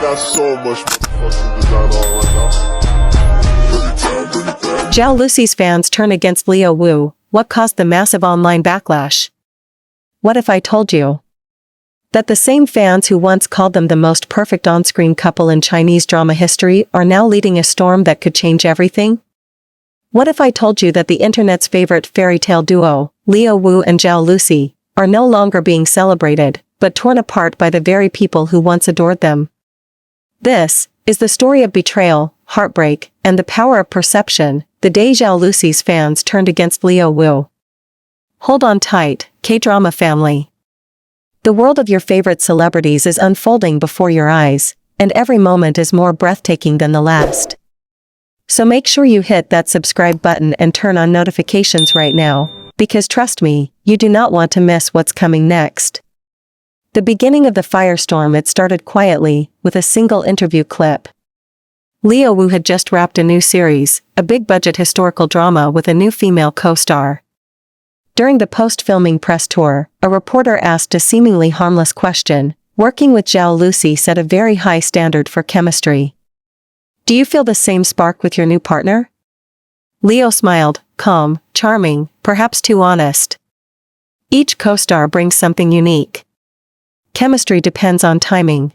got so much fucking design on right now. Zhao Lusi's fans turn against Leowu. What caused the massive online backlash? What if I told you that the same fans who once called them the most perfect on-screen couple in Chinese drama history are now leading a storm that could change everything? What if I told you that the internet's favorite fairy tale duo, Wu and Zhao Lusi, are no longer being celebrated, but torn apart by the very people who once adored them? This is the story of betrayal, heartbreak, and the power of perception, the day Zhao Lusi's fans turned against Wu. Hold on tight, K-drama family. The world of your favorite celebrities is unfolding before your eyes, and every moment is more breathtaking than the last. So make sure you hit that subscribe button and turn on notifications right now, because trust me, you do not want to miss what's coming next. The beginning of the firestorm. It started quietly, with a single interview clip. Leowu had just wrapped a new series, a big-budget historical drama with a new female co-star. During the post-filming press tour, a reporter asked a seemingly harmless question. Working with Zhao Lusi set a very high standard for chemistry. Do you feel the same spark with your new partner? Leo smiled, calm, charming, perhaps too honest. Each co-star brings something unique. Chemistry depends on timing.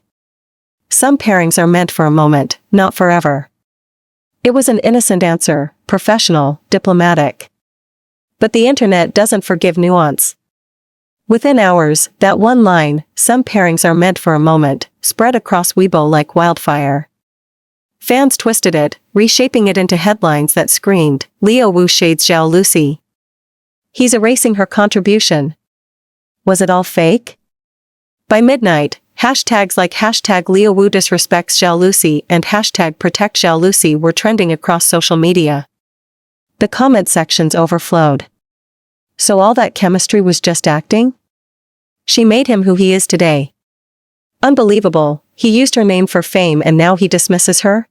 Some pairings are meant for a moment, not forever. It was an innocent answer, professional, diplomatic. But the internet doesn't forgive nuance. Within hours, that one line, "Some pairings are meant for a moment," spread across Weibo like wildfire. Fans twisted it, reshaping it into headlines that screamed, "Leowu shades Zhao Lusi. He's erasing her contribution." Was it all fake? By midnight, hashtags like #Leowu disrespects Zhao Lusi and #Protect Zhao Lusi were trending across social media. The comment sections overflowed. So all that chemistry was just acting? She made him who he is today. Unbelievable, he used her name for fame and now he dismisses her?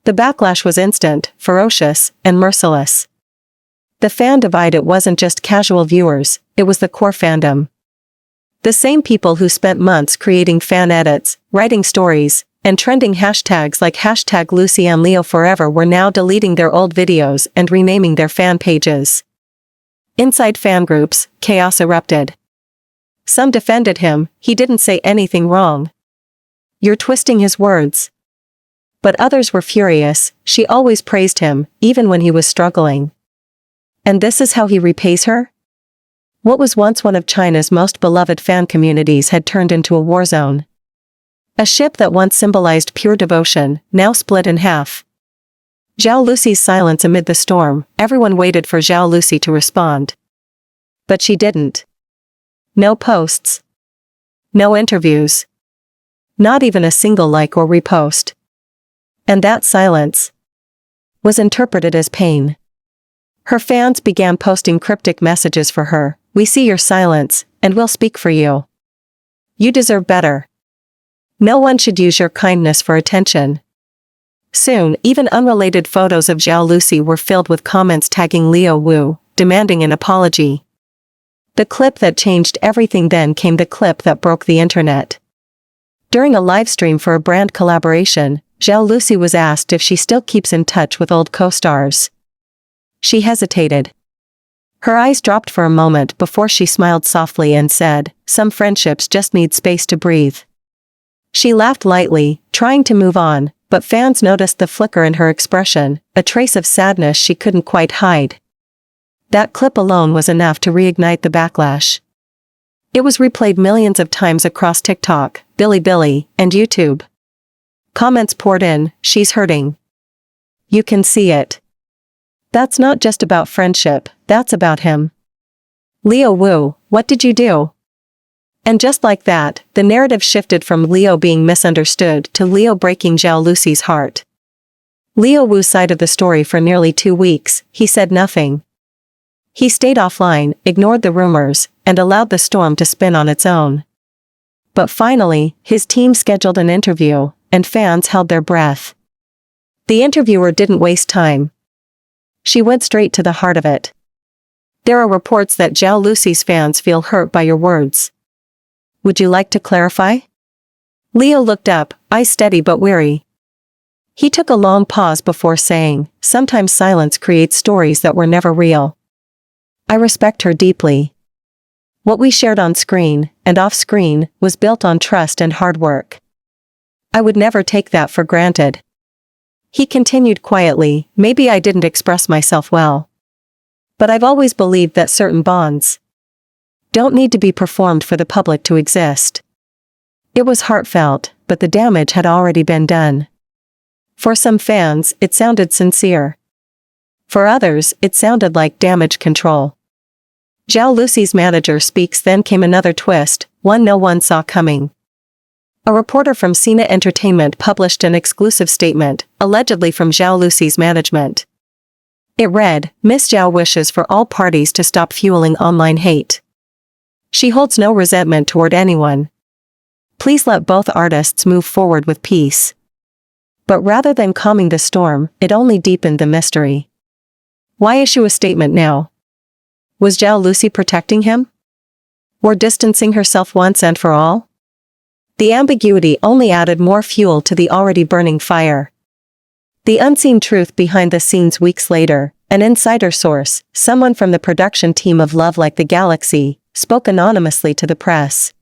The backlash was instant, ferocious, and merciless. The fan divide. It wasn't just casual viewers, it was the core fandom. The same people who spent months creating fan edits, writing stories, and trending hashtags like #Lusi and Leo forever were now deleting their old videos and renaming their fan pages. Inside fan groups, chaos erupted. Some defended him, he didn't say anything wrong. You're twisting his words. But others were furious, she always praised him, even when he was struggling. And this is how he repays her? What was once one of China's most beloved fan communities had turned into a war zone. A ship that once symbolized pure devotion, now split in half. Zhao Lusi's silence amid the storm. Everyone waited for Zhao Lusi to respond. But she didn't. No posts. No interviews. Not even a single like or repost. And that silence was interpreted as pain. Her fans began posting cryptic messages for her. "We see your silence, and we'll speak for you. You deserve better. No one should use your kindness for attention." Soon, even unrelated photos of Zhao Lusi were filled with comments tagging Leowu, demanding an apology. The clip that changed everything then came the clip that broke the internet. During a live stream for a brand collaboration, Zhao Lusi was asked if she still keeps in touch with old co-stars. She hesitated. Her eyes dropped for a moment before she smiled softly and said, "Some friendships just need space to breathe." She laughed lightly, trying to move on, but fans noticed the flicker in her expression, a trace of sadness she couldn't quite hide. That clip alone was enough to reignite the backlash. It was replayed millions of times across TikTok, Bilibili, and YouTube. Comments poured in, "She's hurting. You can see it. That's not just about friendship, that's about him. Leowu, what did you do?" And just like that, the narrative shifted from Leo being misunderstood to Leo breaking Zhao Lusi's heart. Leowu's side of the story for nearly 2 weeks, he said nothing. He stayed offline, ignored the rumors, and allowed the storm to spin on its own. But finally, his team scheduled an interview, and fans held their breath. The interviewer didn't waste time. She went straight to the heart of it. "There are reports that Zhao Lusi's fans feel hurt by your words. Would you like to clarify?" Leo looked up, eyes steady but weary. He took a long pause before saying, "Sometimes silence creates stories that were never real." I respect her deeply. What we shared on screen, and off-screen, was built on trust and hard work. I would never take that for granted. He continued quietly, "Maybe I didn't express myself well. But I've always believed that certain bonds don't need to be performed for the public to exist." It was heartfelt, but the damage had already been done. For some fans, it sounded sincere. For others, it sounded like damage control. Zhao Lusi's manager speaks. Then came another twist, one no one saw coming. A reporter from Sina Entertainment published an exclusive statement, allegedly from Zhao Lusi's management. It read, "Miss Zhao wishes for all parties to stop fueling online hate. She holds no resentment toward anyone. Please let both artists move forward with peace." But rather than calming the storm, it only deepened the mystery. Why issue a statement now? Was Zhao Lusi protecting him? Or distancing herself once and for all? The ambiguity only added more fuel to the already burning fire. The unseen truth behind the scenes weeks later, an insider source, someone from the production team of Love Like the Galaxy, spoke anonymously to the press.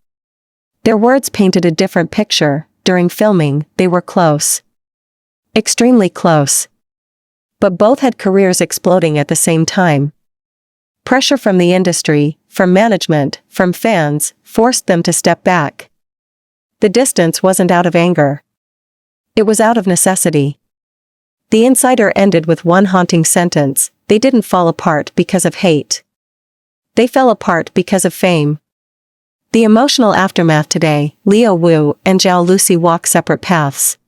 Their words painted a different picture. During filming, they were close. Extremely close. But both had careers exploding at the same time. Pressure from the industry, from management, from fans, forced them to step back. The distance wasn't out of anger. It was out of necessity. The insider ended with one haunting sentence: "They didn't fall apart because of hate. They fell apart because of fame." The emotional aftermath today, Wu and Zhao Lusi walk separate paths.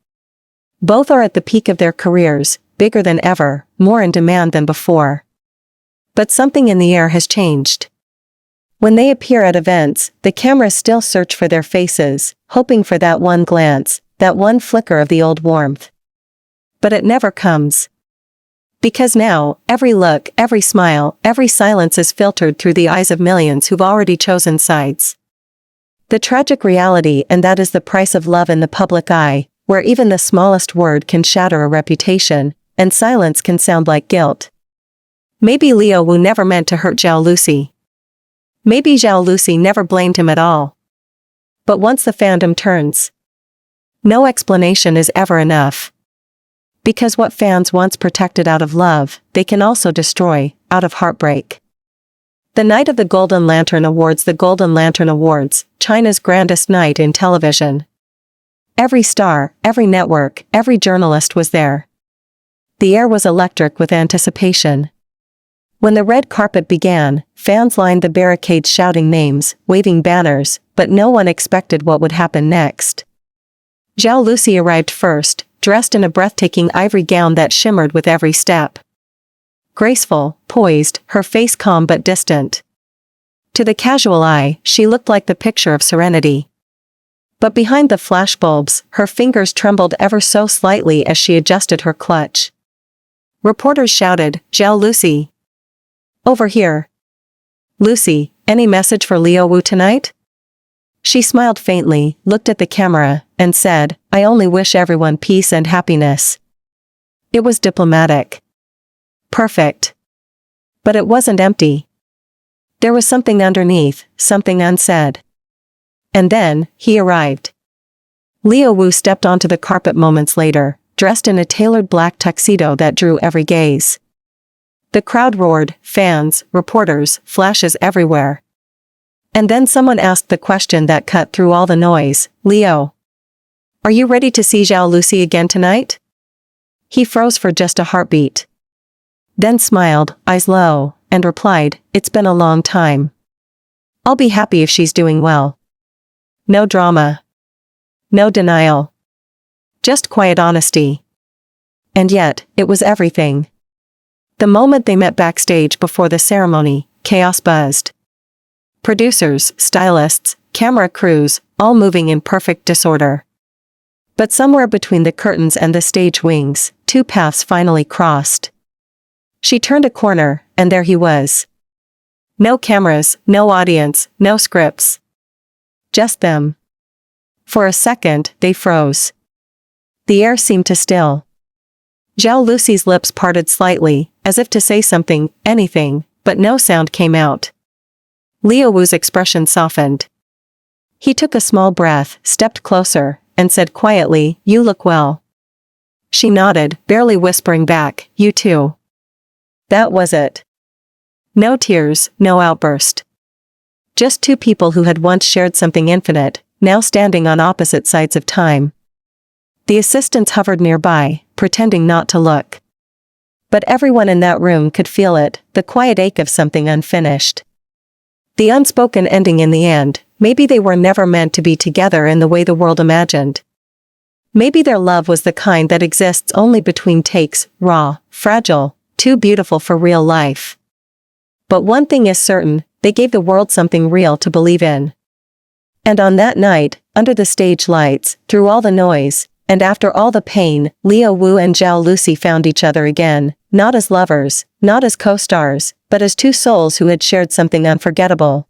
Both are at the peak of their careers, bigger than ever, more in demand than before. But something in the air has changed. When they appear at events, the cameras still search for their faces, hoping for that one glance, that one flicker of the old warmth. But it never comes. Because now, every look, every smile, every silence is filtered through the eyes of millions who've already chosen sides. The tragic reality, and that is the price of love in the public eye, where even the smallest word can shatter a reputation, and silence can sound like guilt. Maybe Leowu never meant to hurt Zhao Lusi. Maybe Zhao Lusi never blamed him at all. But once the fandom turns, no explanation is ever enough. Because what fans once protected out of love, they can also destroy, out of heartbreak. The night of the Golden Lantern Awards. The Golden Lantern Awards, China's grandest night in television. Every star, every network, every journalist was there. The air was electric with anticipation. When the red carpet began, fans lined the barricades shouting names, waving banners, but no one expected what would happen next. Zhao Lusi arrived first, dressed in a breathtaking ivory gown that shimmered with every step. Graceful, poised, her face calm but distant. To the casual eye, she looked like the picture of serenity. But behind the flashbulbs, her fingers trembled ever so slightly as she adjusted her clutch. Reporters shouted, "Zhao Lusi! Over here! Lusi, any message for Leowu tonight?" She smiled faintly, looked at the camera, and said, "I only wish everyone peace and happiness." It was diplomatic. Perfect. But it wasn't empty. There was something underneath, something unsaid. And then, he arrived. Leowu stepped onto the carpet moments later, dressed in a tailored black tuxedo that drew every gaze. The crowd roared, fans, reporters, flashes everywhere. And then someone asked the question that cut through all the noise, "Leo, are you ready to see Zhao Lusi again tonight?" He froze for just a heartbeat. Then smiled, eyes low, and replied, "It's been a long time. I'll be happy if she's doing well." No drama. No denial. Just quiet honesty. And yet, it was everything. The moment they met backstage before the ceremony, chaos buzzed. Producers, stylists, camera crews, all moving in perfect disorder. But somewhere between the curtains and the stage wings, two paths finally crossed. She turned a corner, and there he was. No cameras, no audience, no scripts. Just them. For a second, they froze. The air seemed to still. Zhao Lusi's lips parted slightly, as if to say something, anything, but no sound came out. Leowu's expression softened. He took a small breath, stepped closer, and said quietly, "You look well." She nodded, barely whispering back, "You too." That was it. No tears, no outburst. Just two people who had once shared something infinite, now standing on opposite sides of time. The assistants hovered nearby, pretending not to look. But everyone in that room could feel it, the quiet ache of something unfinished. The unspoken ending in the end. Maybe they were never meant to be together in the way the world imagined. Maybe their love was the kind that exists only between takes, raw, fragile, too beautiful for real life. But one thing is certain, they gave the world something real to believe in. And on that night, under the stage lights, through all the noise, and after all the pain, Wu and Zhao Lusi found each other again, not as lovers, not as co-stars, but as two souls who had shared something unforgettable.